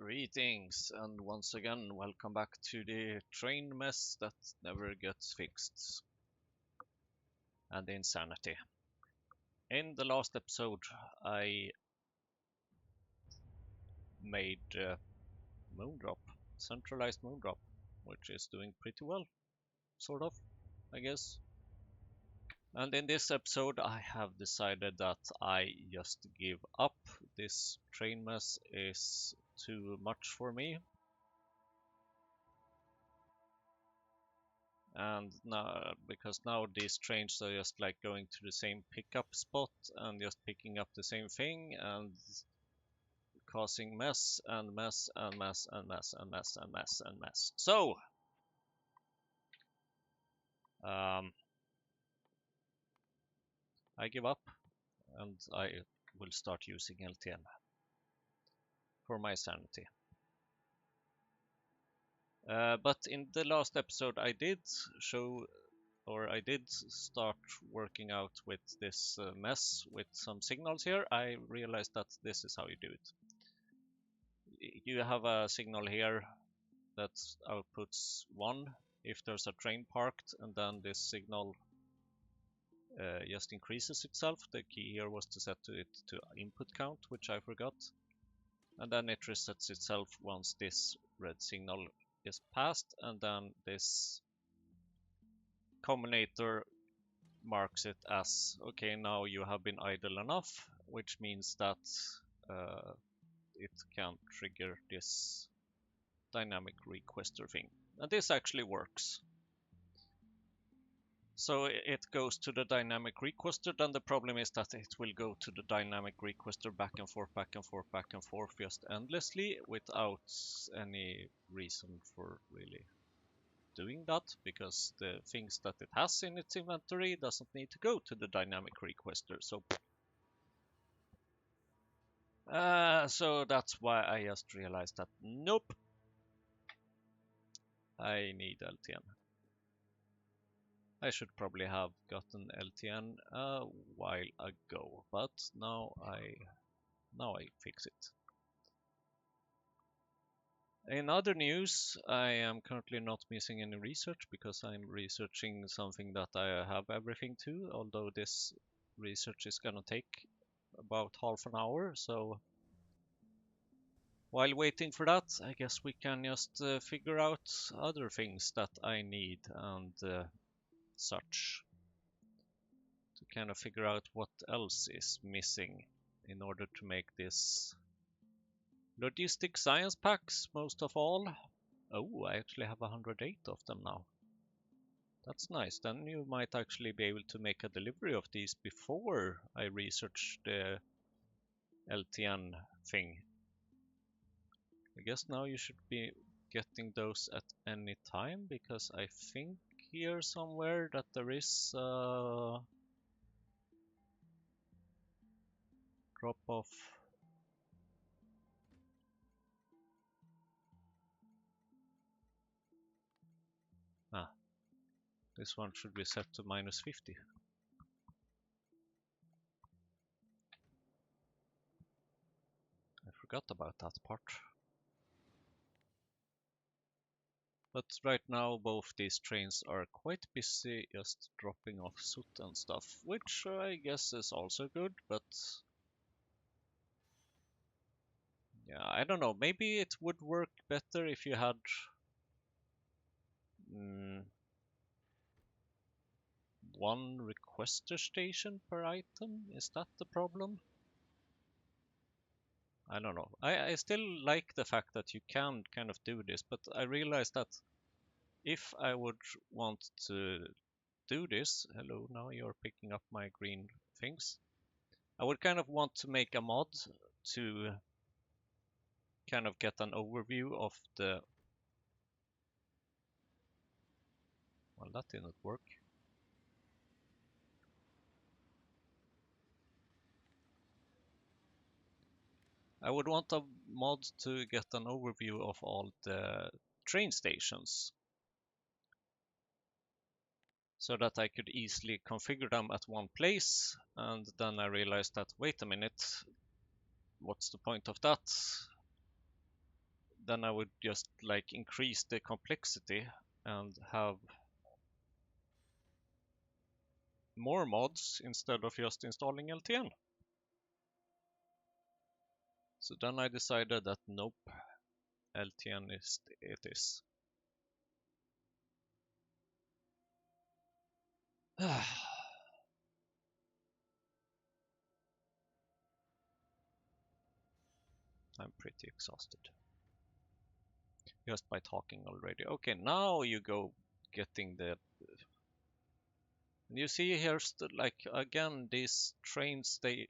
Greetings, and once again, welcome back to the train mess that never gets fixed, and the insanity. In the last episode, I made Moondrop, centralized Moondrop, which is doing pretty well, sort of, I guess. And in this episode, I have decided that I just give up. This train mess is too much for me. And now, because now these trains are just like going to the same pickup spot and just picking up the same thing and causing mess and mess and mess and mess and mess and mess and mess. So, I give up and I will start using LTN for my sanity. But in the last episode, I did show, or I did start working out with this mess with some signals here. I realized that this is how you do it. You have a signal here that outputs 1 if there's a train parked, and then this signal just increases itself. The key here was to set it to input count, which I forgot. And then it resets itself once this red signal is passed, and then this combinator marks it as, okay, now you have been idle enough, which means that it can trigger this dynamic requester thing. And this actually works. So it goes to the dynamic requester, then the problem is that it will go to the dynamic requester back and forth, back and forth, back and forth, just endlessly without any reason for really doing that, because the things that it has in its inventory doesn't need to go to the dynamic requester. So that's why I just realized that nope, I need LTN. I should probably have gotten LTN a while ago, but now I fix it. In other news, I am currently not missing any research because I'm researching something that I have everything to, although this research is gonna take about half an hour, so while waiting for that, I guess we can just figure out other things that I need and such, to kind of figure out what else is missing in order to make this logistic science packs, most of all. Oh, I actually have 108 of them now. That's nice. Then you might actually be able to make a delivery of these before I research the LTN thing. I guess now you should be getting those at any time, because I think here somewhere that there is a drop off. This one should be set to -50. I forgot about that part. But right now both these trains are quite busy just dropping off soot and stuff, which I guess is also good, but yeah, I don't know, maybe it would work better if you had one requester station per item. Is that the problem? I don't know. I still like the fact that you can kind of do this, but I realized that if I would want to do this, hello, now you're picking up my green things. I would kind of want to make a mod to kind of get an overview of the, well, that didn't work. I would want a mod to get an overview of all the train stations, so that I could easily configure them at one place. And then I realized that, wait a minute, what's the point of that? then I would just like increase the complexity and have more mods instead of just installing LTN. So then I decided that nope, LTN is it is. I'm pretty exhausted just by talking already. Okay, now you go getting the. You see here's the, like again these trains they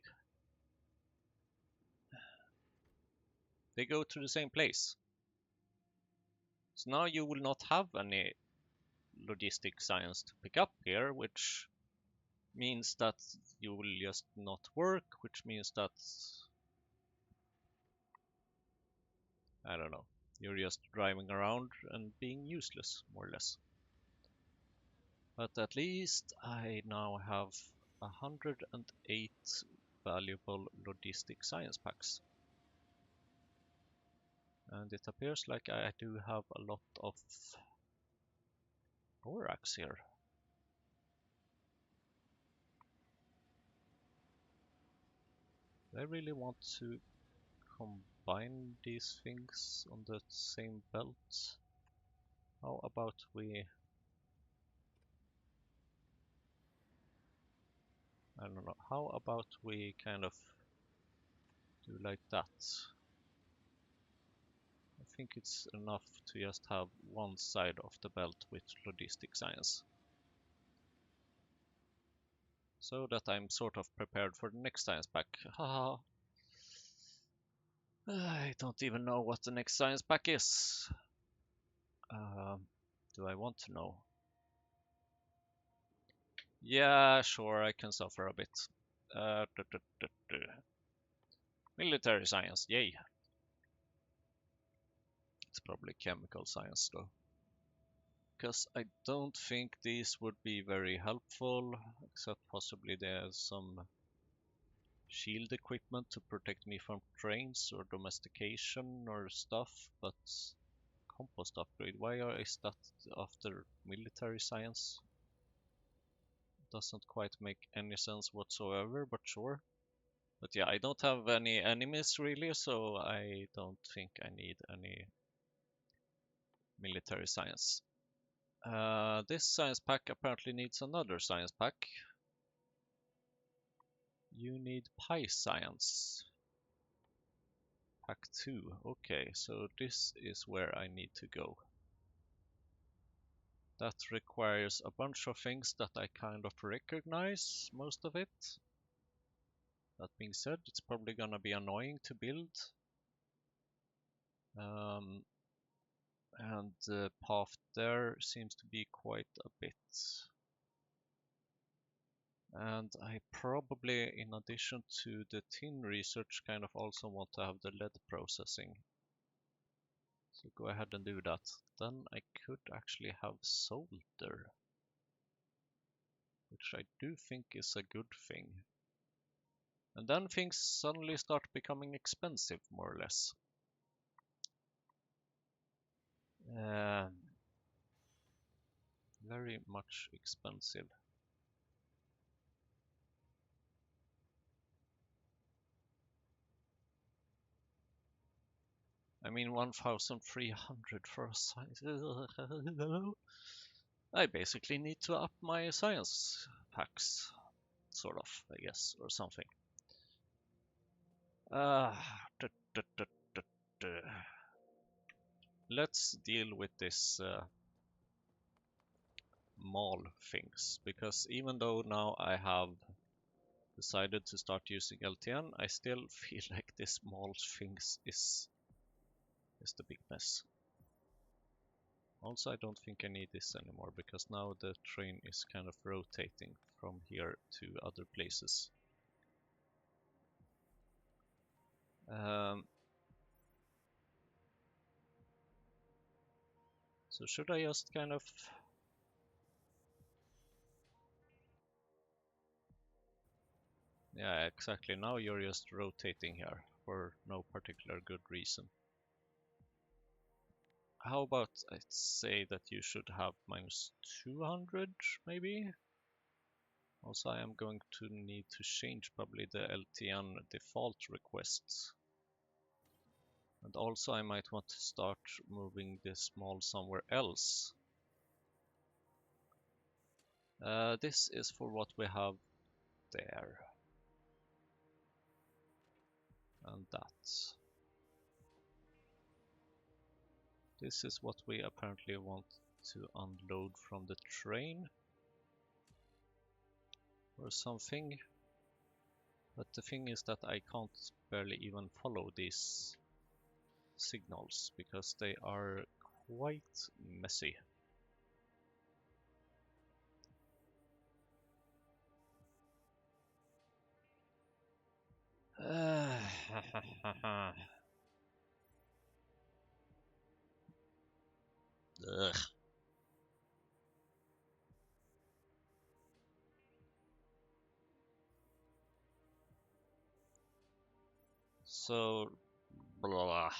go to the same place. So now you will not have any logistic science to pick up here, which means that you will just not work, which means that I don't know, you're just driving around and being useless, more or less. But at least I now have 108 valuable logistic science packs. And it appears like I do have a lot of borax here. I really want to combine these things on the same belt. How about we... I don't know. How about we kind of do like that? I think it's enough to just have one side of the belt with logistic science. So that I'm sort of prepared for the next science pack. Haha. I don't even know what the next science pack is. Do I want to know? Yeah, sure, I can suffer a bit. Uh, duh, duh, duh, duh. Military science, yay. It's probably chemical science though. Because I don't think these would be very helpful, except possibly there's some shield equipment to protect me from trains or domestication or stuff, but compost upgrade, is that after military science? Doesn't quite make any sense whatsoever, but sure. But yeah, I don't have any enemies really, so I don't think I need any military science. This science pack apparently needs another science pack. You need Pi Science. Pack 2. Okay, so this is where I need to go. That requires a bunch of things that I kind of recognize, most of it. That being said, it's probably gonna be annoying to build. And the path there seems to be quite a bit. And I probably, in addition to the tin research, kind of also want to have the lead processing. So go ahead and do that. Then I could actually have solder, which I do think is a good thing. And then things suddenly start becoming expensive, more or less. Very much expensive. I mean, 1,300 for a science. I basically need to up my science packs, sort of, I guess, or something. Uh, duh, duh, duh, duh, duh. Let's deal with this mall things, because even though now I have decided to start using LTN, I still feel like this mall things is the big mess. Also, I don't think I need this anymore, because now the train is kind of rotating from here to other places. So should I just kind of... Yeah, exactly. Now you're just rotating here for no particular good reason. how about I say that you should have minus 200 maybe? Also, I am going to need to change probably the LTN default requests. And also I might want to start moving this small somewhere else. This is for what we have there. And that. This is what we apparently want to unload from the train. Or something. But the thing is that I can't barely even follow these signals because they are quite messy. Ugh. So, blah.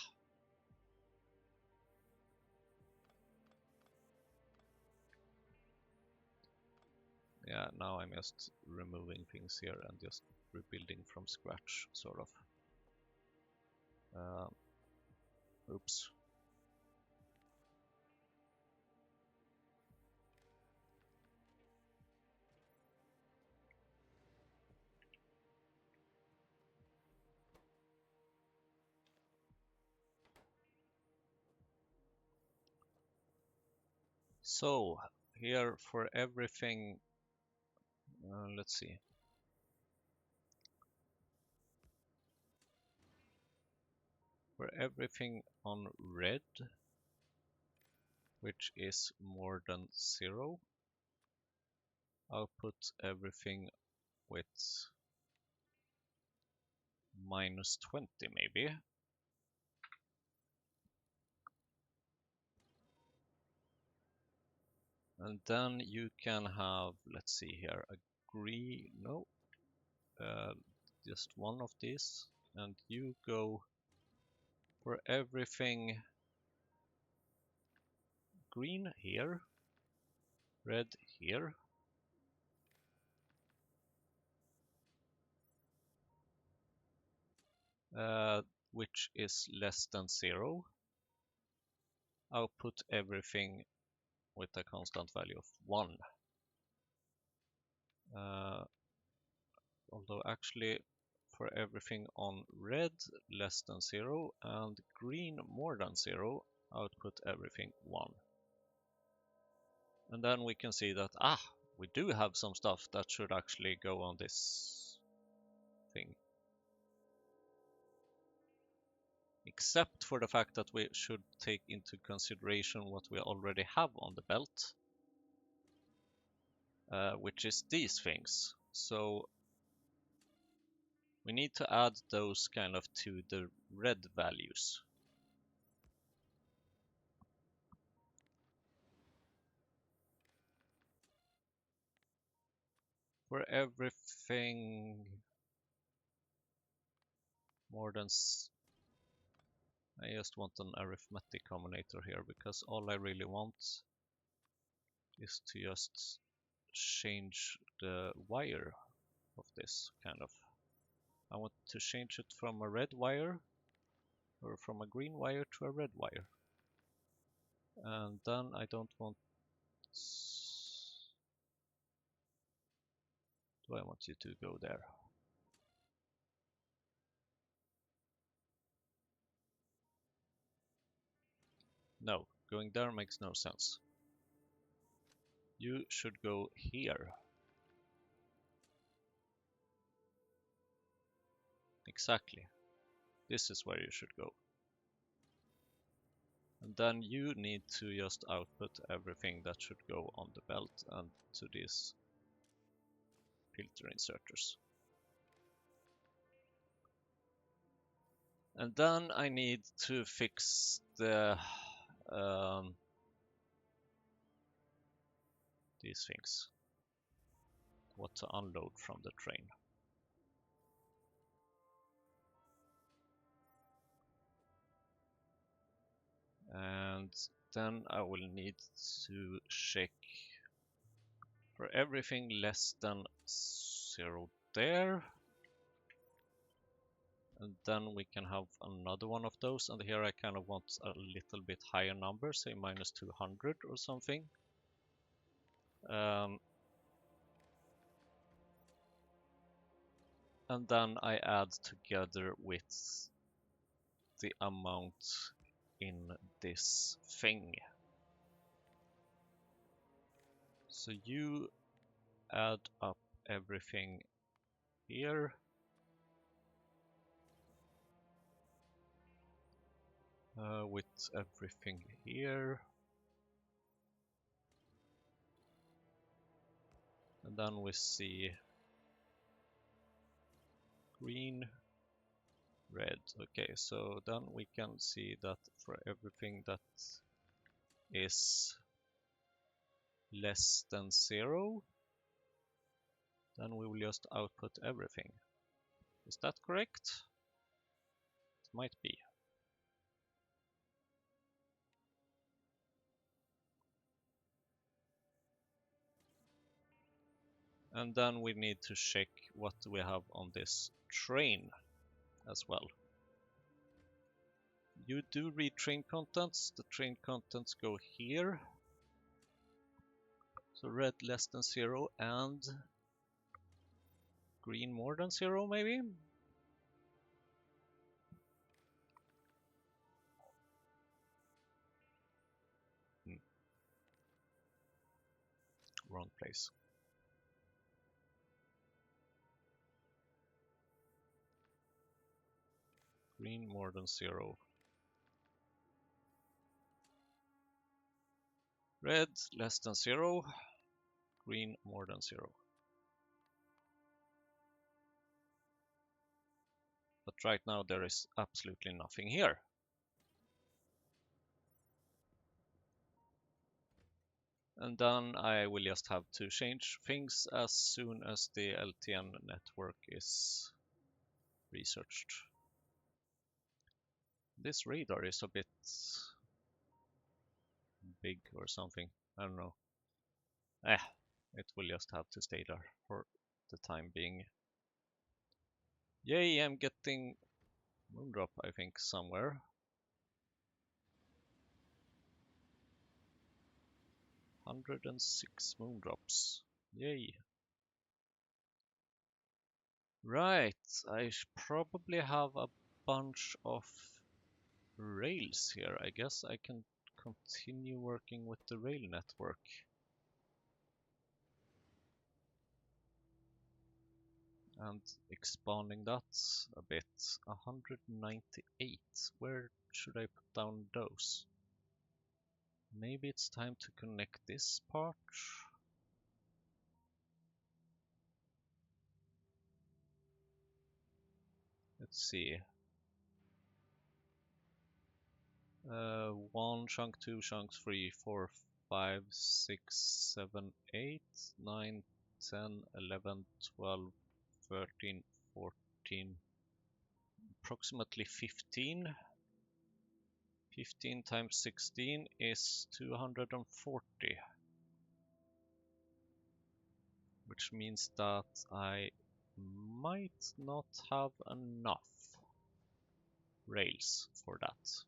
Yeah, now I'm just removing things here and just rebuilding from scratch, sort of. Oops. So, here for everything, let's see. For everything on red, which is more than 0, I'll put everything with minus 20 maybe. And then you can have, let's see here, agree, no, just one of these, and you go for everything green here, red here, which is less than 0. I'll put everything with a constant value of 1. Although actually for everything on red less than 0 and green more than 0, I would put everything 1. And then we can see that, we do have some stuff that should actually go on this thing. Except for the fact that we should take into consideration what we already have on the belt, which is these things. So we need to add those kind of to the red values. For everything more than... I just want an arithmetic combinator here, because all I really want is to just change the wire of this kind of. I want to change it from a red wire or from a green wire to a red wire. And then I don't want... Do I want you to go there? No, going there makes no sense. You should go here. Exactly. This is where you should go. And then you need to just output everything that should go on the belt and to these filter inserters. And then I need to fix the these things. What to unload from the train. And then I will need to check for everything less than 0 there. And then we can have another one of those, and here I kind of want a little bit higher number, say minus 200 or something. And then I add together with the amount in this thing. So you add up everything here. With everything here. And then we see green, red. Okay, so then we can see that for everything that is less than 0, then we will just output everything. Is that correct? It might be. And then we need to check what we have on this train as well. You do read train contents. The train contents go here. So red less than 0 and green more than 0 maybe? Wrong place. Green more than 0. Red less than 0. Green more than 0. But right now there is absolutely nothing here. And then I will just have to change things as soon as the LTN network is researched. This radar is a bit big or something. I don't know. It will just have to stay there for the time being. Yay, I'm getting Moondrop, I think, somewhere. 106 Moondrops. Yay. Right, I probably have a bunch of rails here. I guess I can continue working with the rail network. And expanding that a bit. 198. Where should I put down those? Maybe it's time to connect this part. Let's see. 1 chunk, 2 chunks, 3, 4, 5, 6, 7, 8, 9, 10, 11, 12, 13, 14, approximately 15. 15 times 16 is 240. Which means that I might not have enough rails for that.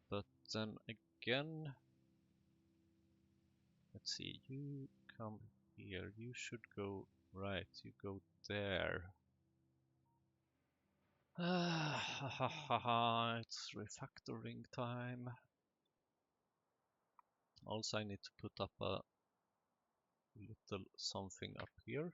But then again, let's see, you come here, you should go right, you go there. It's refactoring time. Also, I need to put up a little something up here.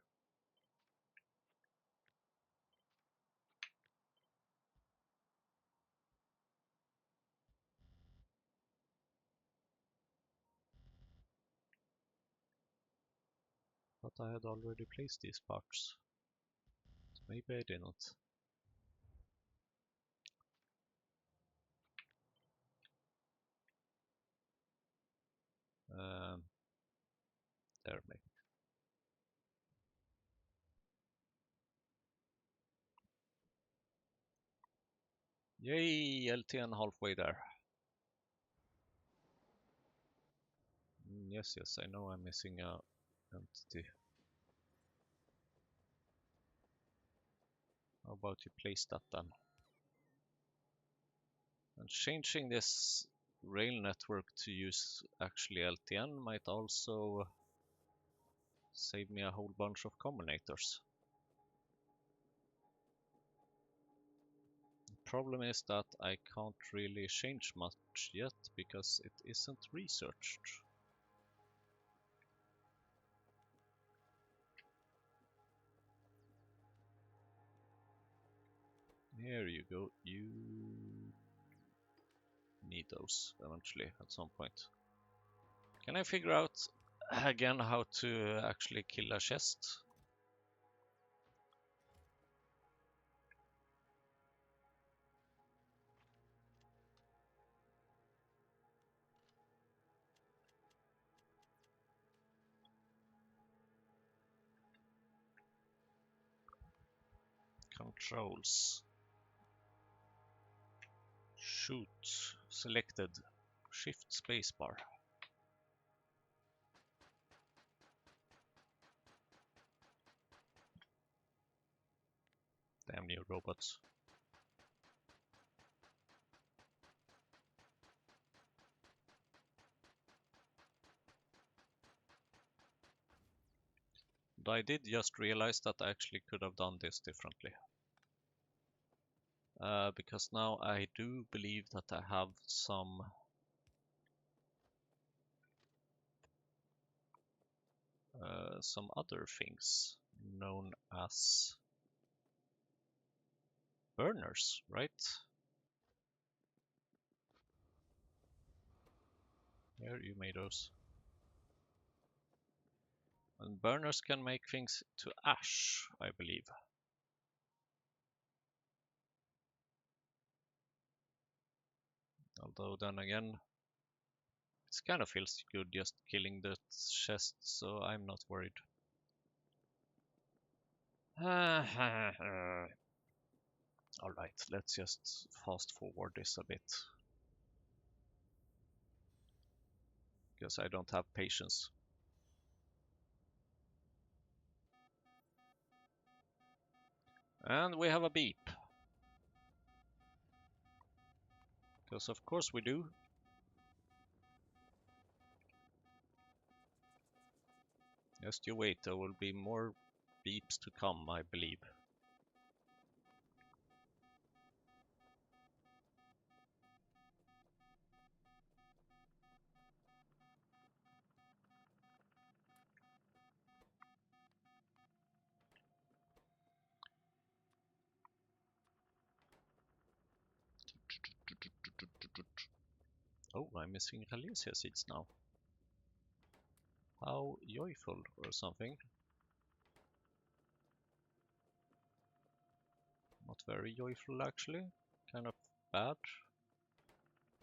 But I had already placed these parts. So maybe I didn't. There, maybe. Yay, LTN halfway there. Yes, I know I'm missing a entity. How about you place that then? And changing this rail network to use actually LTN might also save me a whole bunch of combinators. The problem is that I can't really change much yet because it isn't researched. Here you go, you need those eventually at some point. Can I figure out again how to actually kill a chest? Controls. Shoot. Selected. Shift spacebar. Damn you robots. But I did just realize that I actually could have done this differently. Because now I do believe that I have some other things known as burners, right? Here you made those. And burners can make things to ash, I believe. Although then again, it kind of feels good just killing the chest, so I'm not worried. Alright, let's just fast forward this a bit. Because I don't have patience. And we have a beep. Because of course we do. Just you wait, there will be more beeps to come, I believe. Oh, I'm missing Ralesia seeds now. How joyful or something. Not very joyful actually. Kind of bad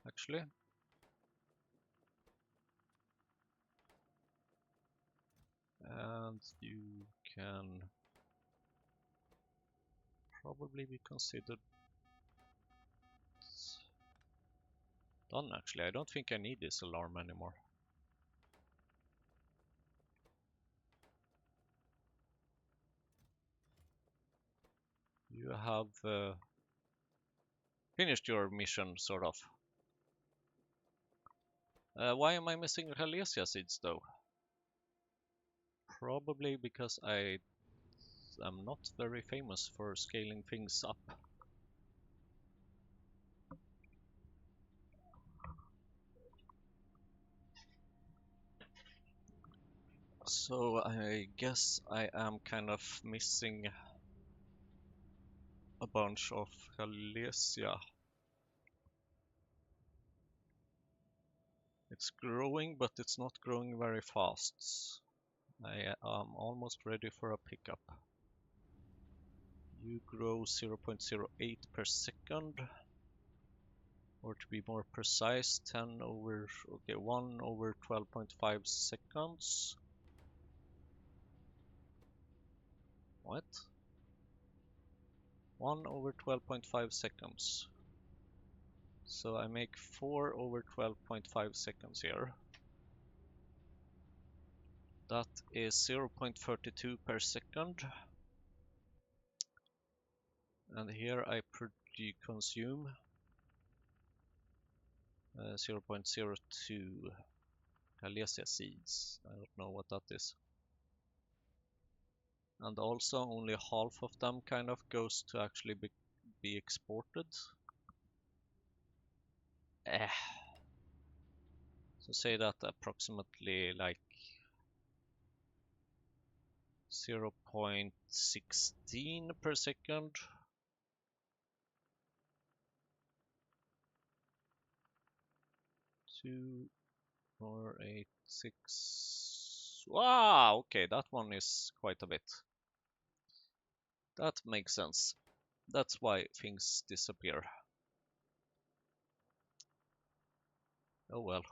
actually. And you can probably be considered done actually. I don't think I need this alarm anymore. You have finished your mission, sort of. Why am I missing Ralesia seeds though? Probably because I am not very famous for scaling things up. So I guess I am kind of missing a bunch of Ralesia. It's growing, but it's not growing very fast. I am almost ready for a pickup. You grow 0.08 per second. Or to be more precise, 1 over 12.5 seconds. What? 1 over 12.5 seconds. So I make 4 over 12.5 seconds here. That is 0.32 per second. And here I consume 0.02 Calesia seeds. I don't know what that is. And also only half of them kind of goes to actually be exported. So say that approximately like 0.16 per second. 2, 4, 8, 6. Wow, okay, that one is quite a bit. That makes sense. That's why things disappear. Oh well.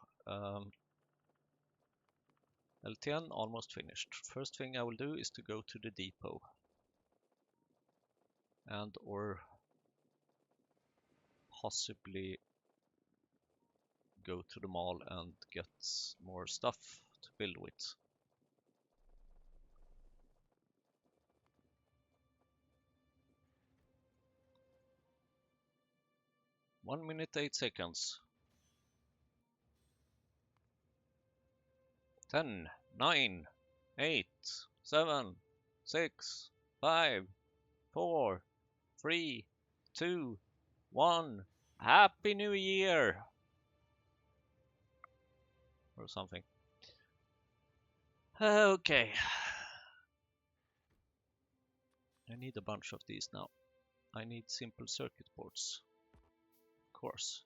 LTN almost finished. First thing I will do is to go to the depot. And or possibly go to the mall and get more stuff to build with. One minute, 8 seconds. 10, 9, 8, 7, 6, 5, 4, 3, 2, 1. Happy New Year! Or something. Okay. I need a bunch of these now. I need simple circuit boards. Of course.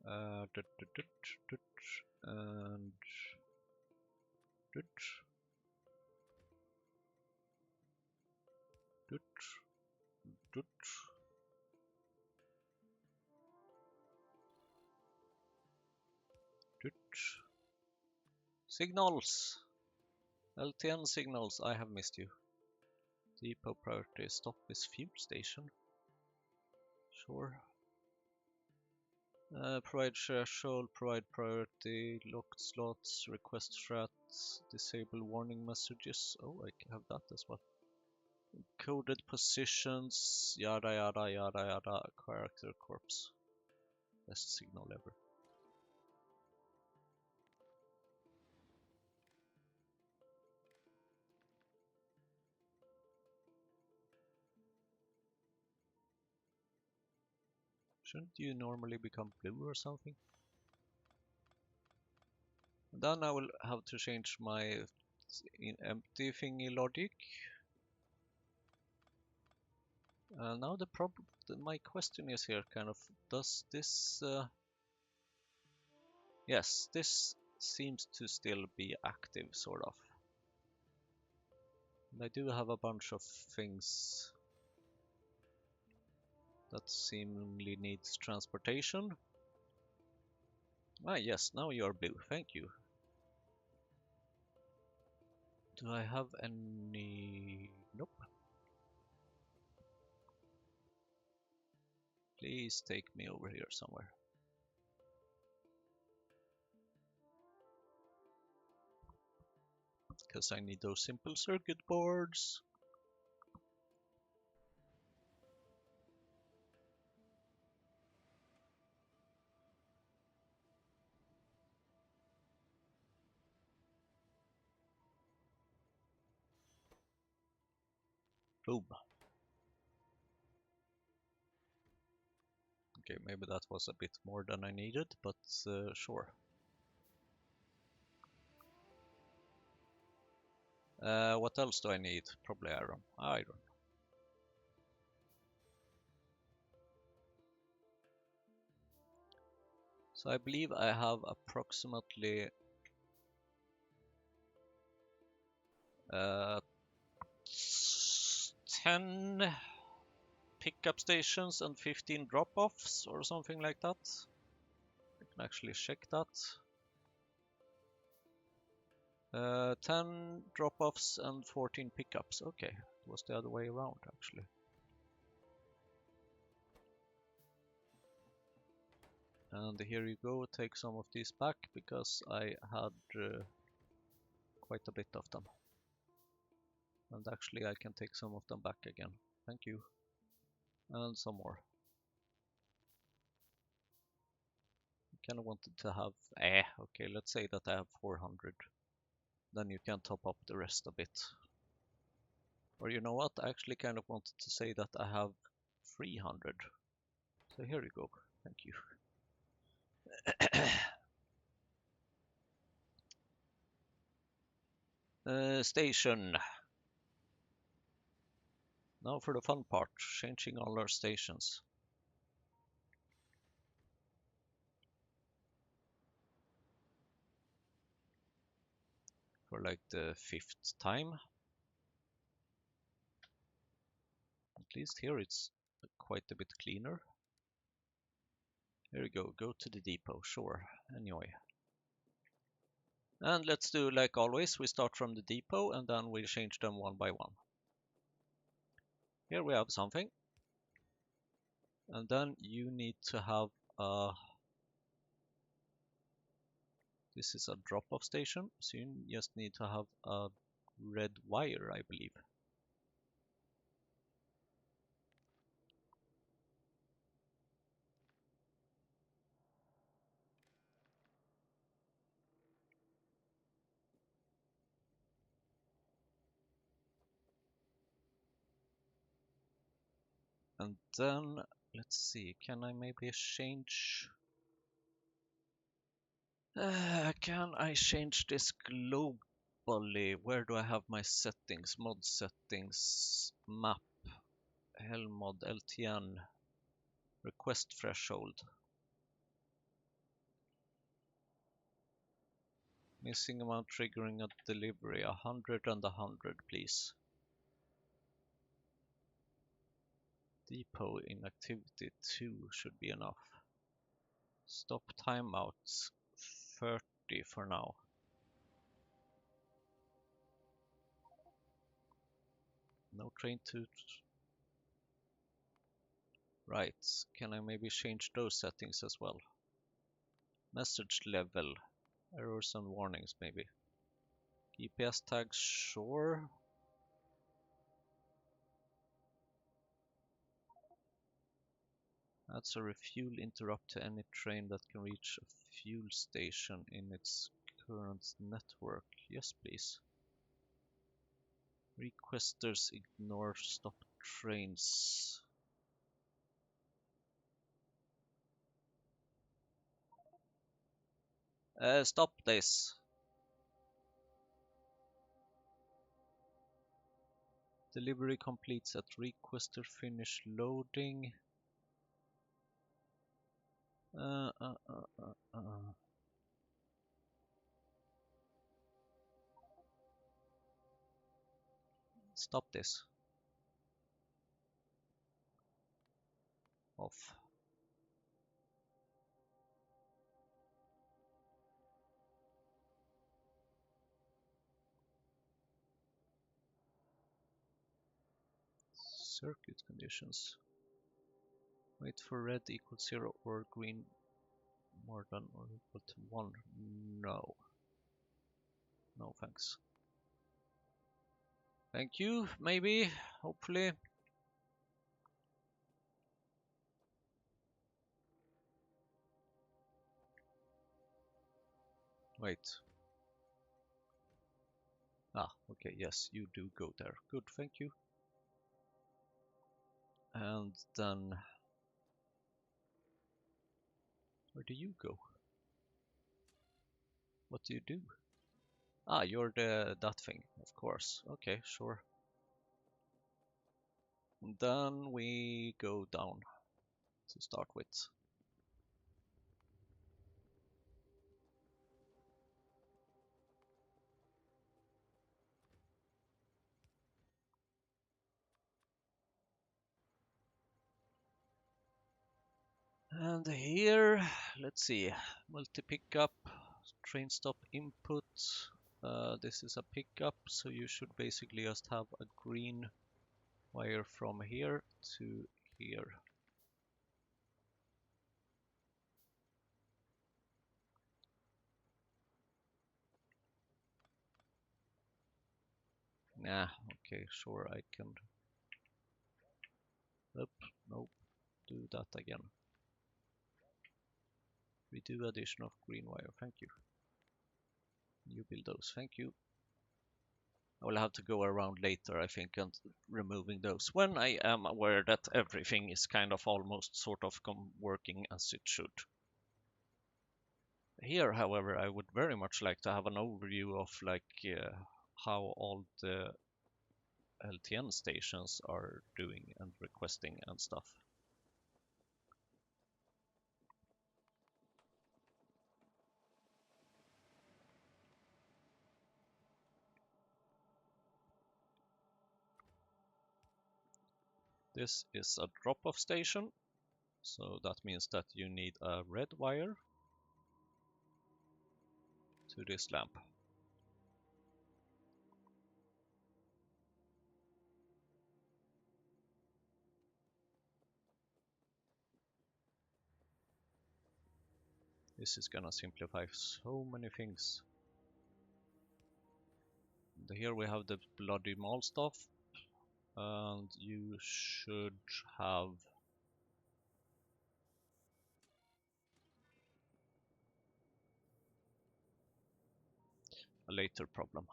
And signals. LTN signals. I have missed you. Depot priority. Stop is fuel station. Sure. Provide threshold, provide priority, locked slots, request threats, disable warning messages. Oh, I have that as well. Coded positions, yada yada yada yada, character corpse. Best signal ever. Shouldn't you normally become blue or something? And then I will have to change my empty thingy logic. Now my question is here kind of, does this... yes, this seems to still be active, sort of. And I do have a bunch of things that seemingly needs transportation. Ah yes, now you are blue, thank you. Do I have any... nope. Please take me over here somewhere. Because I need those simple circuit boards. Boom. Okay, maybe that was a bit more than I needed, but sure. What else do I need? Probably iron. Iron. So I believe I have approximately 10 pickup stations and 15 drop-offs or something like that. I can actually check that. 10 drop-offs and 14 pickups. Okay, it was the other way around actually. And here you go, take some of these back because I had quite a bit of them. And actually I can take some of them back again. Thank you. And some more. I kind of wanted to have, okay, let's say that I have 400. Then you can top up the rest a bit. Or you know what, I actually kind of wanted to say that I have 300. So here you go, thank you. Station. Now for the fun part, changing all our stations. For like the 5th time. At least here it's quite a bit cleaner. Here we go to the depot, sure, anyway. And let's do like always, we start from the depot and then we change them one by one. Here we have something. And then you need to have this is a drop-off station, so you just need to have a red wire, I believe. And then, let's see, can I maybe change... can I change this globally? Where do I have my settings? Mod settings, map, Helmod, LTN, request threshold. Missing amount triggering a delivery, 100 and 100, please. Depot inactivity 2 should be enough. Stop timeouts 30 for now. No train to... Right, can I maybe change those settings as well? Message level, errors and warnings maybe. GPS tags, sure. That's a refuel interrupt to any train that can reach a fuel station in its current network. Yes, please. Requesters ignore stop trains. Stop this. Delivery completes at requester finish loading. Stop this. Off. Circuit conditions. Wait for red equals 0 or green more than or equal to 1. No. No thanks. Thank you, maybe, hopefully. Wait. Ah, okay, yes, you do go there. Good, thank you. And then... Where do you go? What do you do? Ah, you're that thing, of course. Okay, sure. And then we go down to start with. And here, let's see, multi-pickup, train stop input, This is a pickup, so you should basically just have a green wire from here to here. Nah, okay, sure, I can. Nope, do that again. We do addition of green wire, thank you. You build those, thank you. I will have to go around later, I think, and removing those when I am aware that everything is kind of almost sort of working as it should. Here, however, I would very much like to have an overview of how all the LTN stations are doing and requesting and stuff. This is a drop-off station, so that means that you need a red wire to this lamp. This is gonna simplify so many things. Here we have the bloody mall stuff, and you should have a later problem.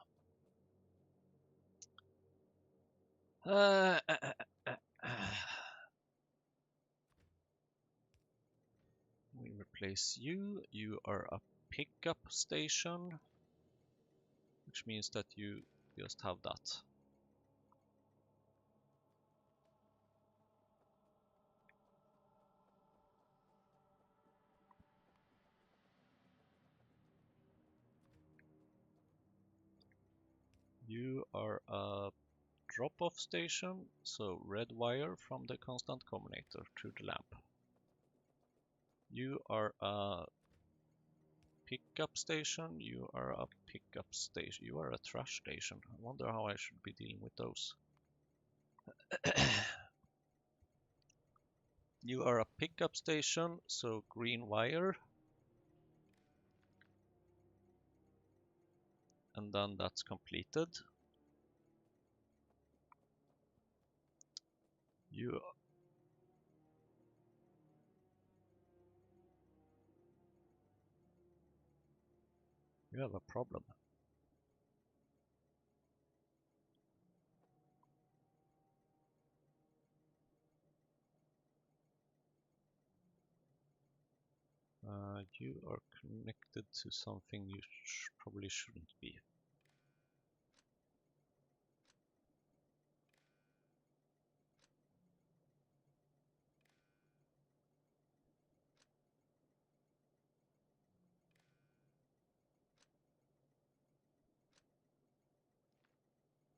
We replace you. You are a pickup station, which means that you just have that. You are a drop-off station, so red wire from the constant combinator to the lamp. You are a pickup station, you are a pickup station, you are a trash station. I wonder how I should be dealing with those. You are a pickup station, so green wire. And then that's completed. You have a problem. You are connected to something you probably shouldn't be.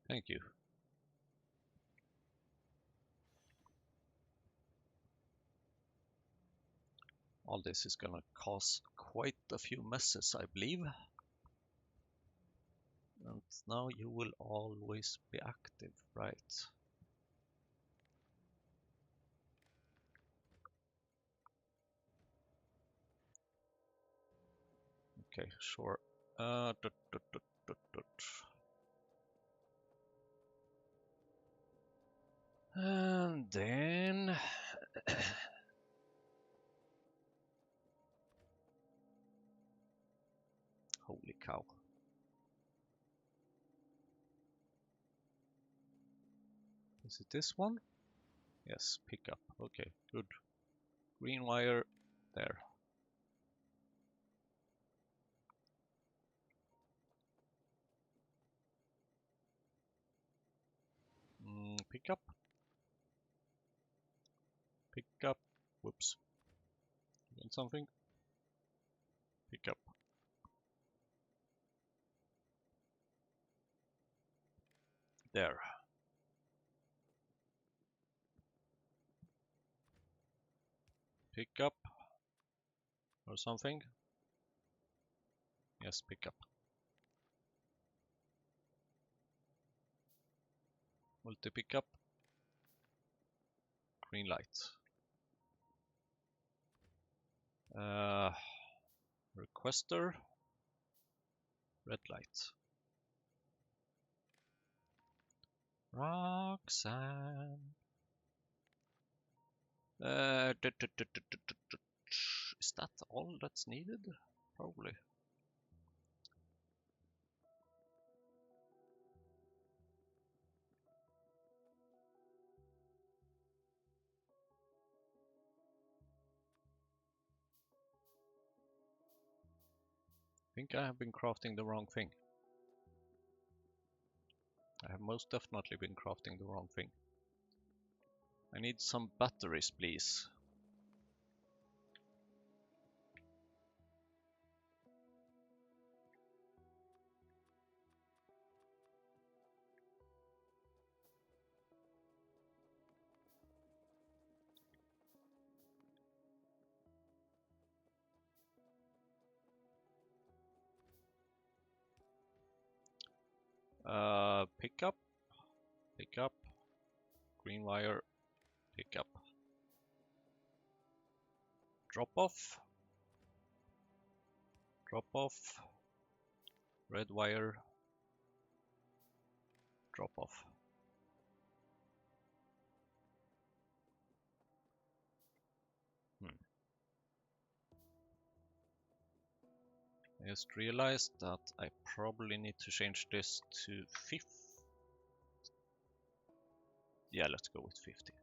Thank you. All this is gonna cause quite a few messes, I believe. And now you will always be active, right? Okay, sure. Dut, dut, dut, dut, dut. And then holy cow. Is it this one? Yes, pickup. Okay, good. Green wire there. Pickup. Pickup. Whoops. Doing something. Pickup. There. Pickup. Or something. Yes, pickup. Multi pickup. Green light. Requester. Red light. Roxanne. Is that all that's needed? Probably. I think I have been crafting the wrong thing. I have most definitely been crafting the wrong thing. I need some batteries, please. Pick up, green wire, pick up. Drop off, red wire, drop off. I just realized that I probably need to change this to 50. Yeah, let's go with 50.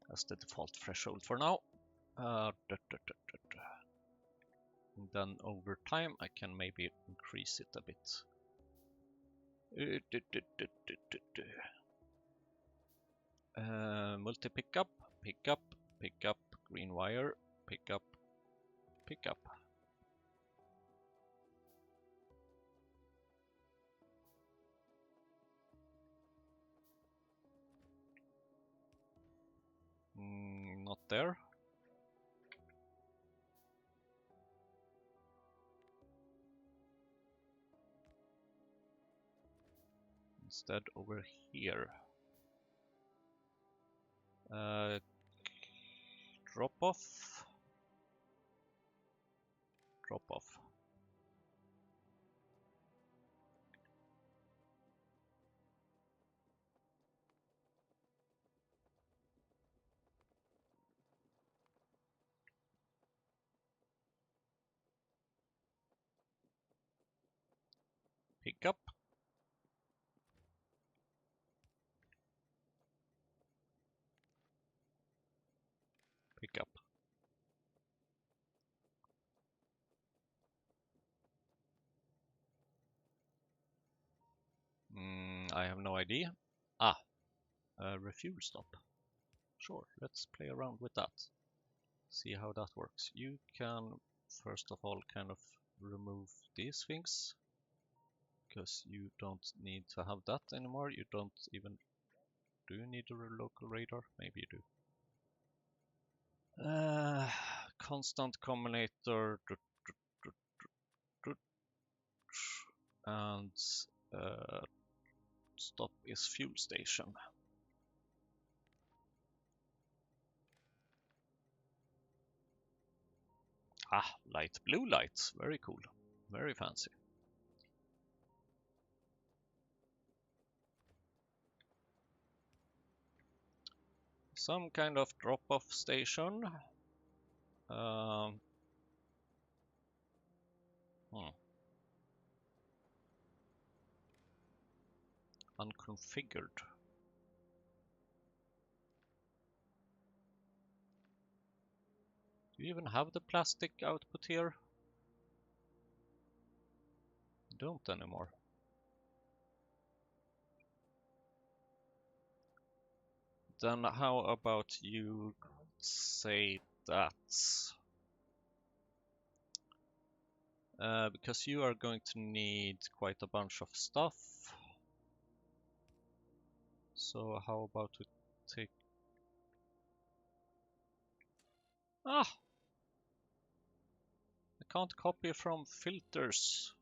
That's the default threshold for now. And then over time I can maybe increase it a bit. Multi pickup, green wire, pick up. Not there. Instead over here. Drop off. Pick up. I have no idea. Refuel stop. Sure, let's play around with that. See how that works. You can first of all kind of remove these things, because you don't need to have that anymore. You don't even... Do you need a local radar? Maybe you do. Constant combinator. And stop is fuel station. Light blue lights. Very cool. Very fancy. Some kind of drop-off station. Unconfigured. Do you even have the plastic output here? Don't anymore. Then how about you say that? Because you are going to need quite a bunch of stuff. So how about we take... I can't copy from filters.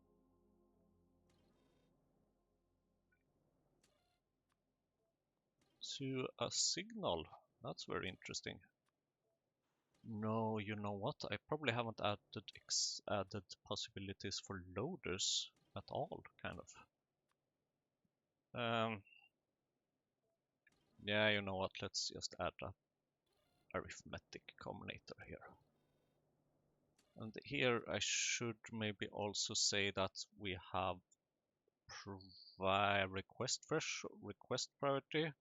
to a signal. That's very interesting. No, you know what? I probably haven't added possibilities for loaders at all, kind of. Yeah, you know what? Let's just add a arithmetic combinator here. And here I should maybe also say that we have provide request priority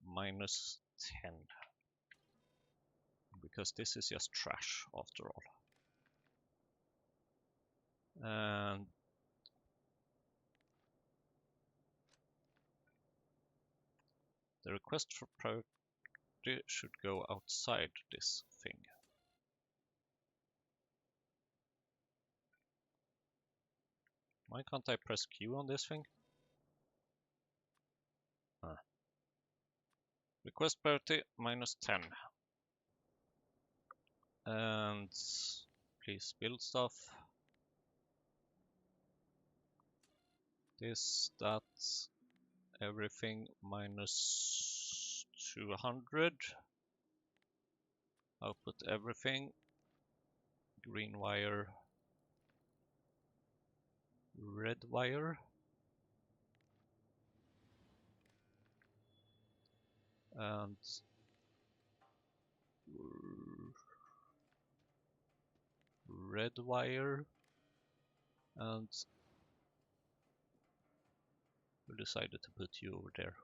-10, because this is just trash after all. And the request for priority should go outside this thing. Why can't I press Q on this thing? Request priority -10. And please build stuff. This, that, everything -200. Output everything. Green wire. Red wire. And red wire, and we decided to put you over there.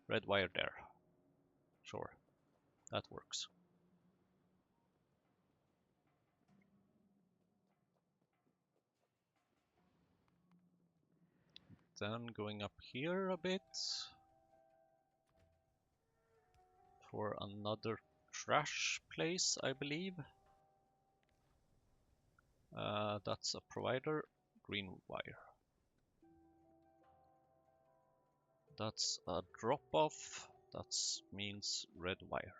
Red wire there. Sure, that works. Then going up here a bit for another trash place, I believe. That's a provider, green wire. That's a drop-off, that means red wire.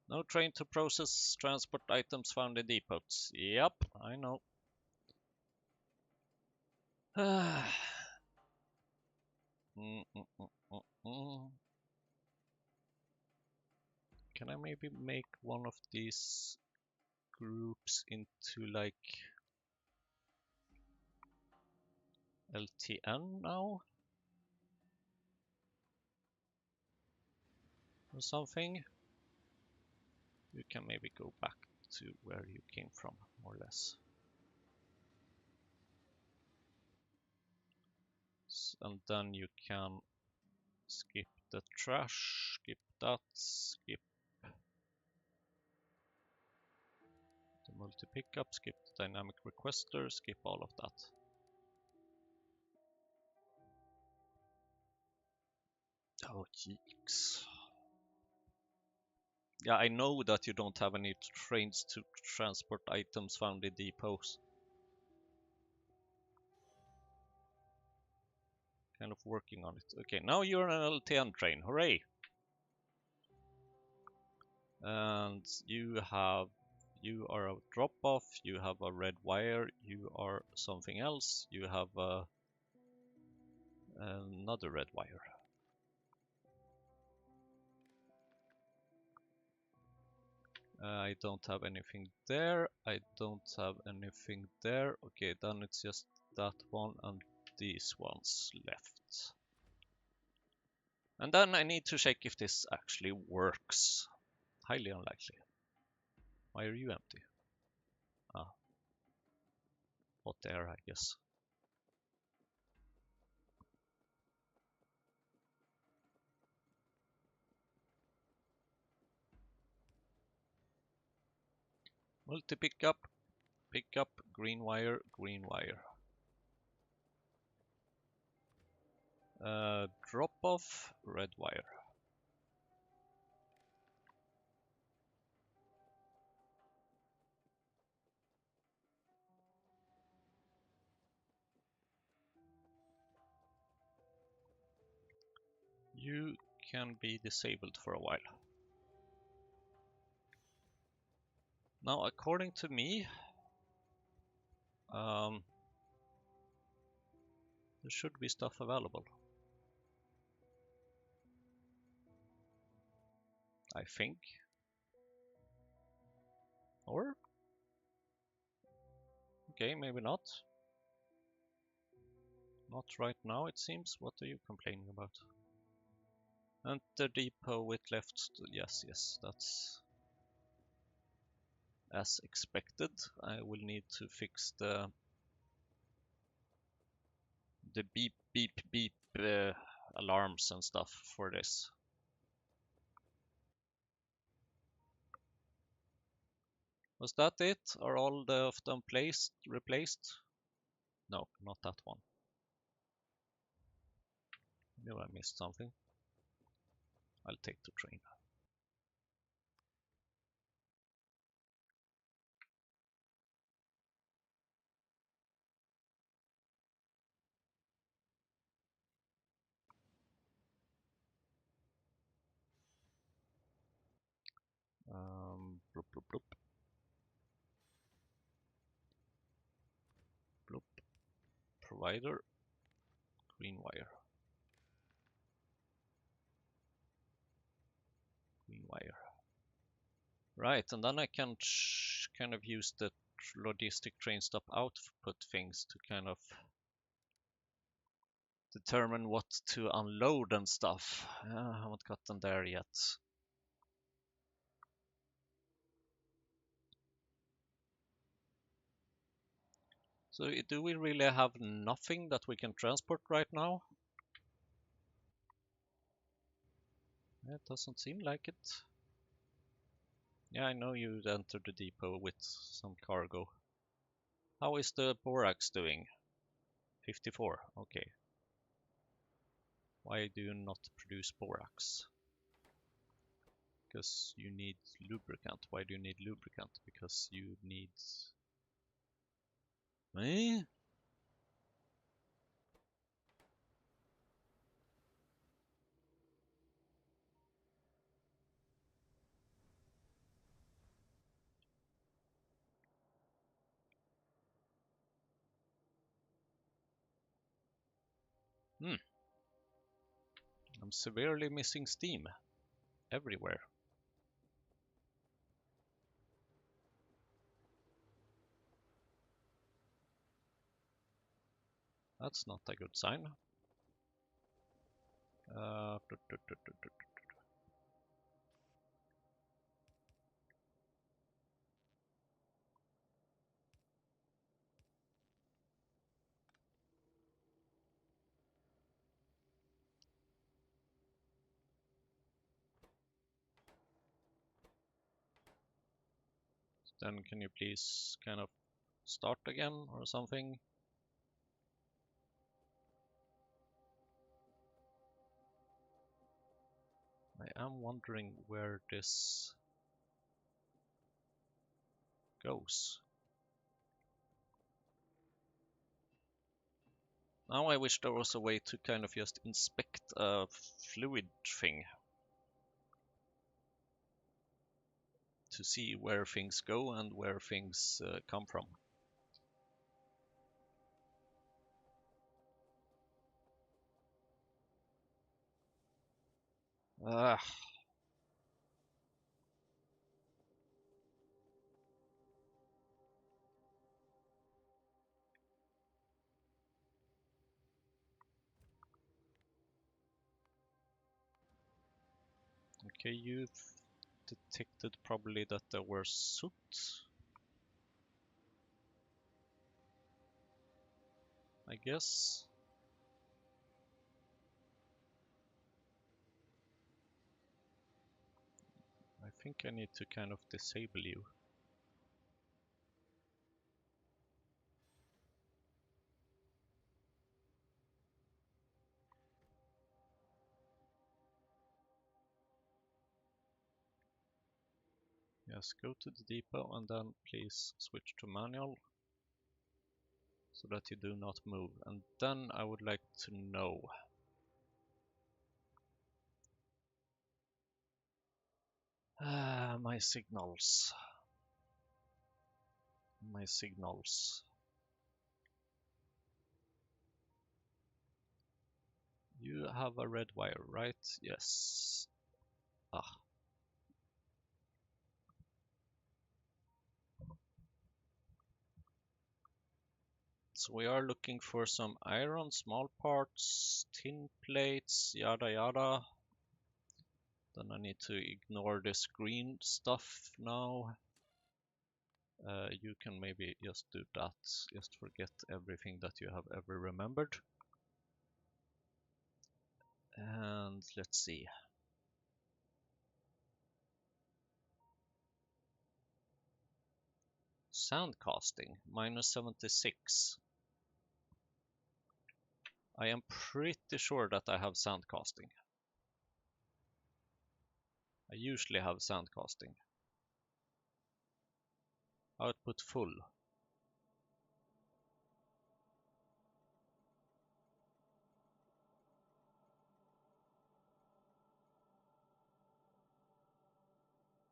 No train to process transport items found in depots. Yep, I know. Can I maybe make one of these groups into like LTN now? Or something? You can maybe go back to where you came from, more or less. And then you can skip the trash, skip that, skip the multi-pickup, skip the dynamic requester, skip all of that. Oh, jeez. Yeah, I know that you don't have any trains to transport items found in depots. Kind of working on it. Okay, now you're on an LTN train. Hooray! And you are a drop-off, you have a red wire, you are something else, you have another red wire. I don't have anything there, I don't have anything there. Okay, then it's just that one and these ones left. And then I need to check if this actually works. Highly unlikely. Why are you empty? Ah, hot air, I guess. Multi-pickup, pickup, green wire, green wire. Drop off, red wire. You can be disabled for a while. Now, according to me, There should be stuff available. I think. Or? Okay, maybe not. Not right now, it seems. What are you complaining about? Enter depot with left. Yes, that's as expected. I will need to fix the beep beep beep alarms and stuff for this. Was that it? Are all of them replaced? No, not that one. Knew I missed something. I'll take the train. Bloop, bloop, bloop. Bloop. Provider. Green wire. Green wire. Right, and then I can kind of use the logistic train stop output things to kind of determine what to unload and stuff. I haven't gotten there yet. So do we really have nothing that we can transport right now? It doesn't seem like it. Yeah, I know you entered the depot with some cargo. How is the borax doing? 54, okay. Why do you not produce borax? Because you need lubricant. Why do you need lubricant? Because you need... Eh? I'm severely missing steam. Everywhere. That's not a good sign. Uh, Then can you please kind of start again or something? I am wondering where this goes. Now I wish there was a way to kind of just inspect a fluid thing to see where things go and where things come from. Ah. Okay, you've detected probably that there were soot. I guess. I think I need to kind of disable you. Yes, go to the depot and then please switch to manual so that you do not move. And then I would like to know. My signals. My signals. You have a red wire, right? Yes. Ah. So we are looking for some iron, small parts, tin plates, yada yada. Then I need to ignore this green stuff now. You can maybe just do that. Just forget everything that you have ever remembered. And let's see. Sound casting, -76. I am pretty sure that I have sound casting. I usually have sound casting. Output full.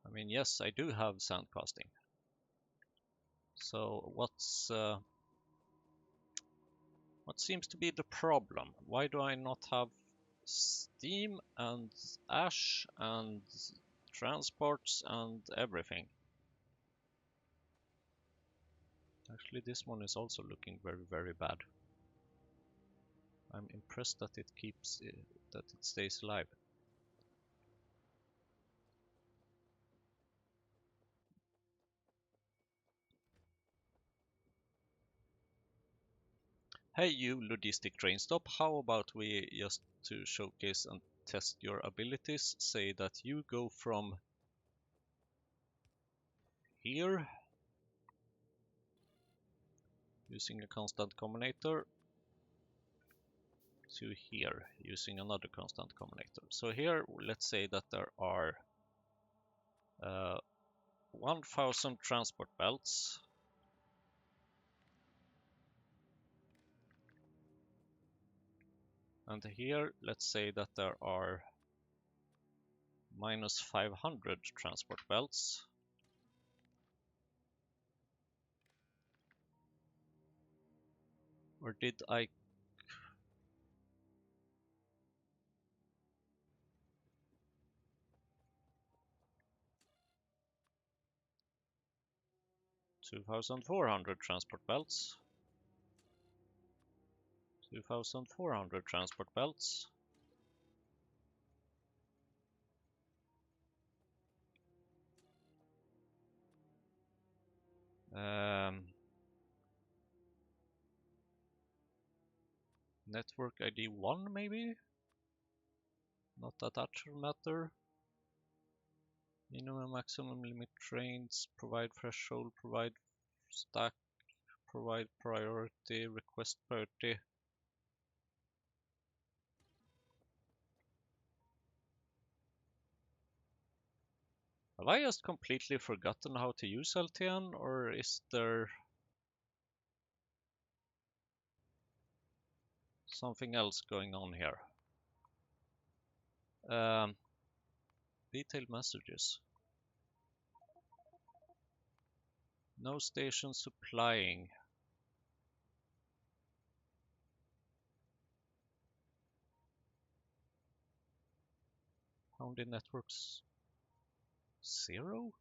I mean, yes, I do have sound casting. So what seems to be the problem? Why do I not have steam and ash and transports and everything? Actually, this one is also looking very, very bad. I'm impressed that it keeps that it stays alive. Hey you logistic train stop, how about we just to showcase and test your abilities, say that you go from here using a constant combinator to here using another constant combinator. So here let's say that there are 1000 transport belts, and here let's say that there are -500 transport belts. Or did I 2400 transport belts? 2400 transport belts. Network ID 1 maybe? Not that should matter. Minimum maximum limit trains, provide threshold, provide stack, provide priority, request priority. Have I just completely forgotten how to use LTN, or is there something else going on here? Detailed messages. No station supplying. How many networks? 0?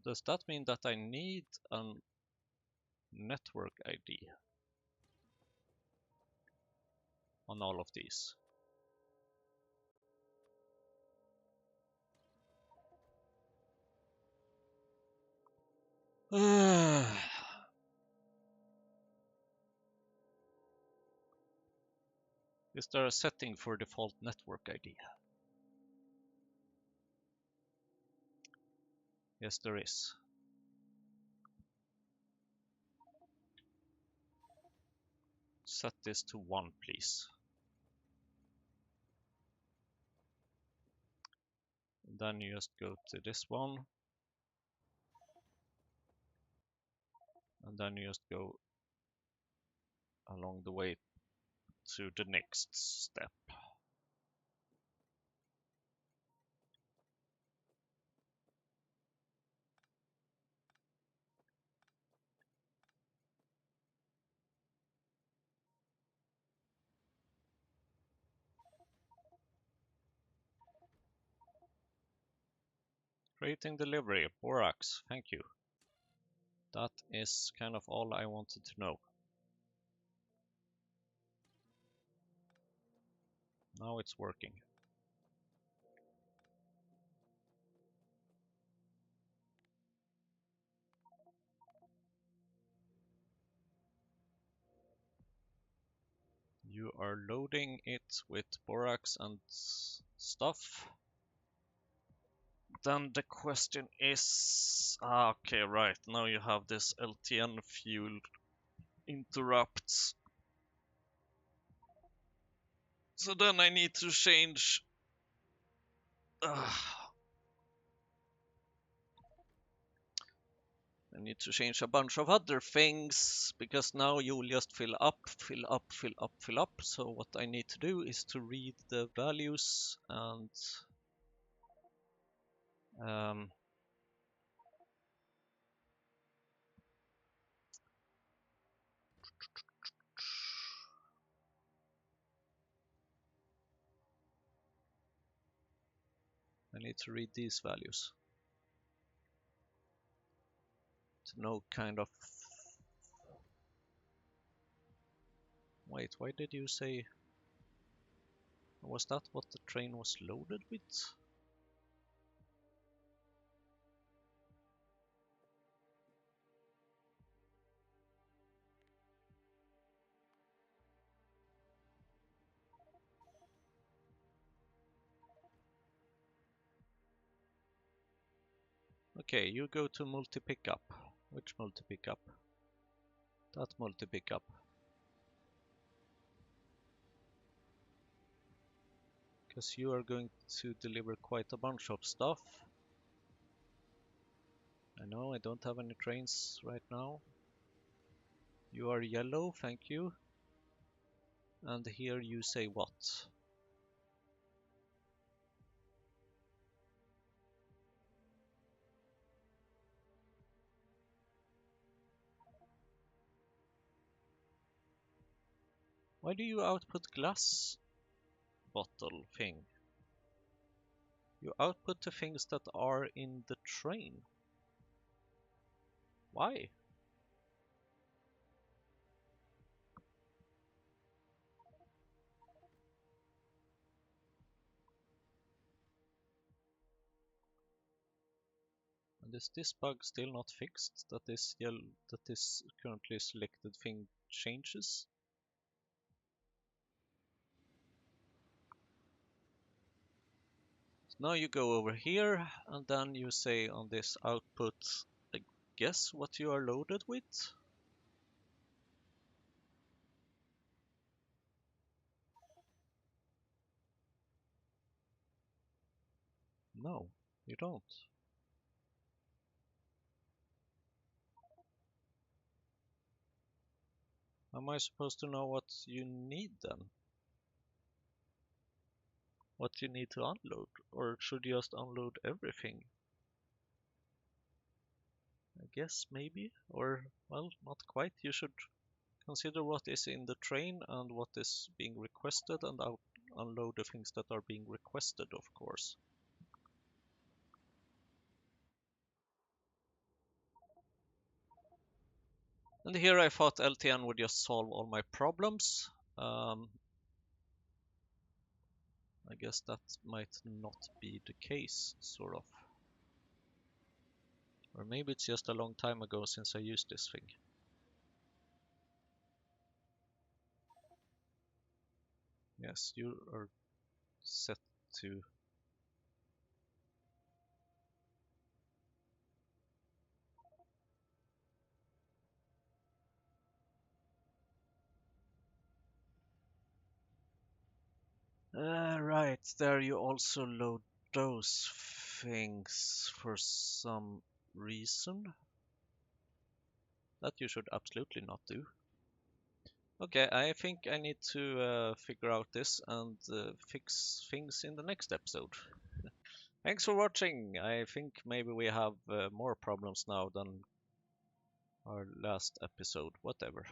Does that mean that I need a network ID on all of these? Is there a setting for default network ID? Yes, there is. Set this to 1, please. Then you just go to this one. And then you just go along the way to the next step. Creating delivery, borax, thank you. That is kind of all I wanted to know. Now it's working. You are loading it with borax and stuff. Then the question is, okay, right, now you have this LTN fuel interrupt. So then I need to change. I need to change a bunch of other things because now you'll just fill up, fill up, fill up, fill up. So what I need to do is to read the values and I need to read these values to know kind of. Wait, why did you say? Was that what the train was loaded with? Okay, you go to multi-pickup. Which multi-pickup? That multi-pickup. Because you are going to deliver quite a bunch of stuff. I know I don't have any trains right now. You are yellow, thank you. And here you say what? Why do you output glass bottle thing? You output the things that are in the train. Why? And is this bug still not fixed? That this currently selected thing changes? So now you go over here and then you say on this output, I guess what you are loaded with. No, you don't. Am I supposed to know what you need then? What you need to unload? Or should you just unload everything? I guess maybe, or well, not quite. You should consider what is in the train and what is being requested and unload the things that are being requested, of course. And here I thought LTN would just solve all my problems. I guess that might not be the case, sort of. Or maybe it's just a long time ago since I used this thing. Yes, you are set to. Right, there you also load those things for some reason that you should absolutely not do. Okay, I think I need to figure out this and fix things in the next episode. Thanks for watching. I think maybe we have more problems now than our last episode, whatever.